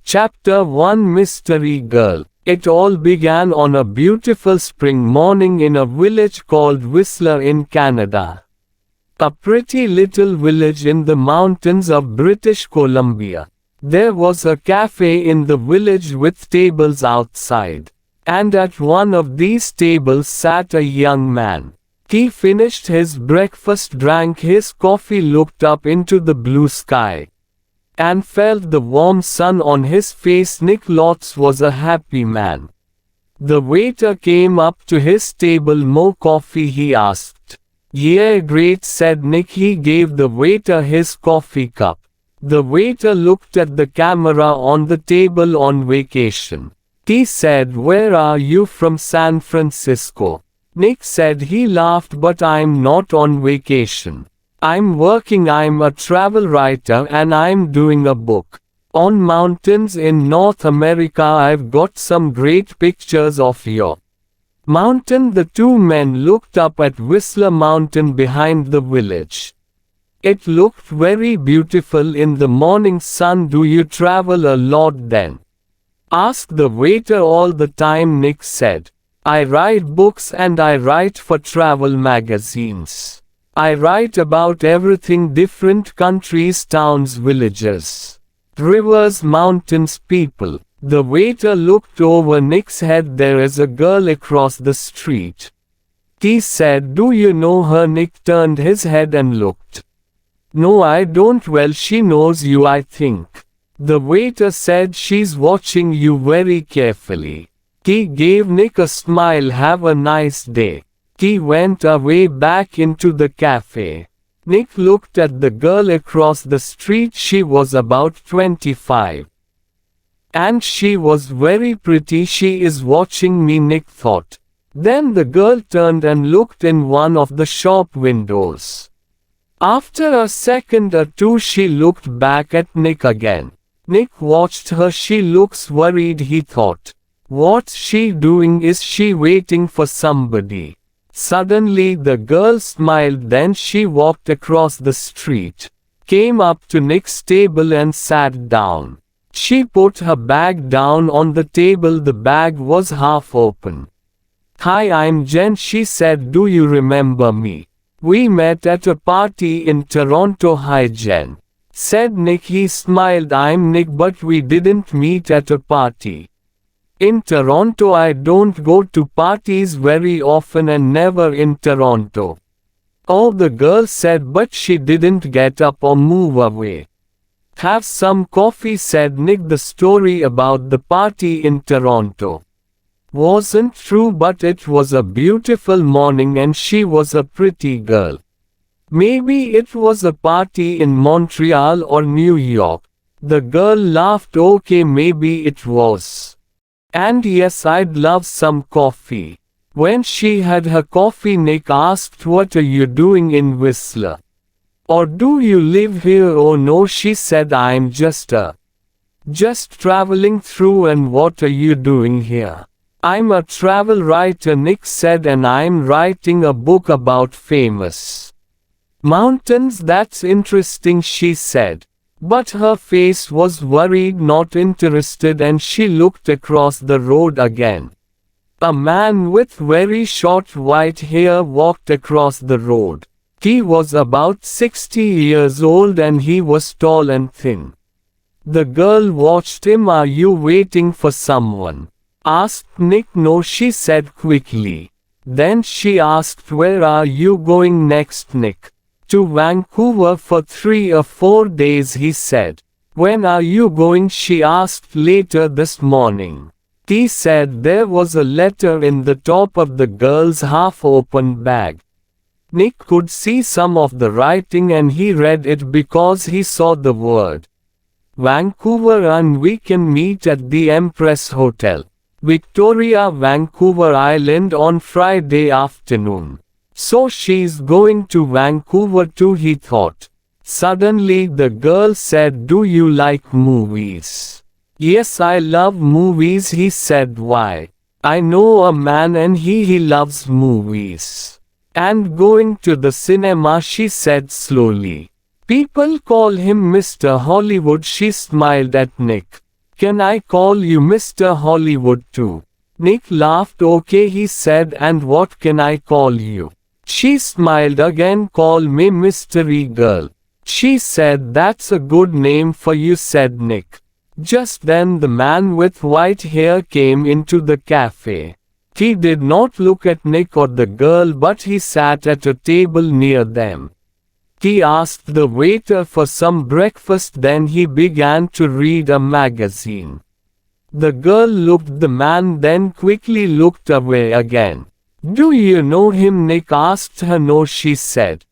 Chapter 1 Mystery Girl. It all began on a beautiful spring morning in a village called Whistler in Canada. A pretty little village in the mountains of British Columbia. There was a cafe in the village with tables outside. And at one of these tables sat a young man. He finished his breakfast, drank his coffee, looked up into the blue sky, and felt the warm sun on his face. Nick Lotz was a happy man. The waiter came up to his table. "More coffee?" he asked. "Yeah, great," said Nick. He gave the waiter his coffee cup. The waiter looked at the camera on the table. "On vacation." He said. "Where are you from?" "San Francisco." Nick said. He laughed. "But I'm not on vacation. I'm working. I'm a travel writer and I'm doing a book on mountains in North America. I've got some great pictures of your mountain." The two men looked up at Whistler Mountain behind the village. It looked very beautiful in the morning sun. "Do you travel a lot then?" asked the waiter. "All the time," Nick said. "I write books and I write for travel magazines. I write about everything, different countries, towns, villages, rivers, mountains, people." The waiter looked over Nick's head. "There is a girl across the street," he said. "Do you know her?" Nick turned his head and looked. "No, I don't." "Well, she knows you, I think," the waiter said. "She's watching you very carefully." He gave Nick a smile. "Have a nice day." He went away back into the cafe. Nick looked at the girl across the street. She was about 25. And she was very pretty. "She is watching me," Nick thought. Then the girl turned and looked in one of the shop windows. After a second or two she looked back at Nick again. Nick watched her. "She looks worried," he thought. "What's she doing? Is she waiting for somebody?" Suddenly the girl smiled. Then she walked across the street, came up to Nick's table and sat down. She put her bag down on the table. The bag was half open. "Hi, I'm Jen," she said. "Do you remember me? We met at a party in Toronto." "Hi, Jen," said Nick. He smiled. "I'm Nick, but we didn't meet at a party in Toronto. I don't go to parties very often and never in Toronto." "Oh," the girl said, but she didn't get up or move away. "Have some coffee," said Nick. The story about the party in Toronto wasn't true, but it was a beautiful morning and she was a pretty girl. Maybe it was a party in Montreal or New York. The girl laughed. "Okay, maybe it was. And yes, I'd love some coffee." When she had her coffee, Nick asked, "What are you doing in Whistler? Or do you live here?" "Oh no," she said, "I'm just traveling through." "And what are you doing here?" "I'm a travel writer," Nick said, "and I'm writing a book about famous mountains." "That's interesting," she said. But her face was worried, not interested, and she looked across the road again. A man with very short white hair walked across the road. He was about 60 years old and he was tall and thin. The girl watched him. "Are you waiting for someone?" asked Nick. "No," she said quickly. Then she asked, "Where are you going next?" "Nick, to Vancouver for 3 or 4 days," he said. "When are you going?" she asked. "Later this morning," he said. There was a letter in the top of the girl's half-open bag. Nick could see some of the writing and he read it because he saw the word Vancouver and "We can meet at the Empress Hotel, Victoria, Vancouver Island on Friday afternoon." So she's going to Vancouver too, he thought. Suddenly the girl said, "Do you like movies?" "Yes, I love movies," he said. "Why? I know a man and he loves movies. And going to the cinema," she said slowly. "People call him Mr. Hollywood." She smiled at Nick. Can I call you Mr. Hollywood too? Nick laughed. Okay, he said, and what can I call you? She smiled again. Call me Mystery Girl. She said. That's a good name for you, said Nick. Just then the man with white hair came into the cafe. He did not look at Nick or the girl, but he sat at a table near them. He asked the waiter for some breakfast, then he began to read a magazine. The girl looked at the man, then quickly looked away again. Do you know him? Nick asked her. No, she said.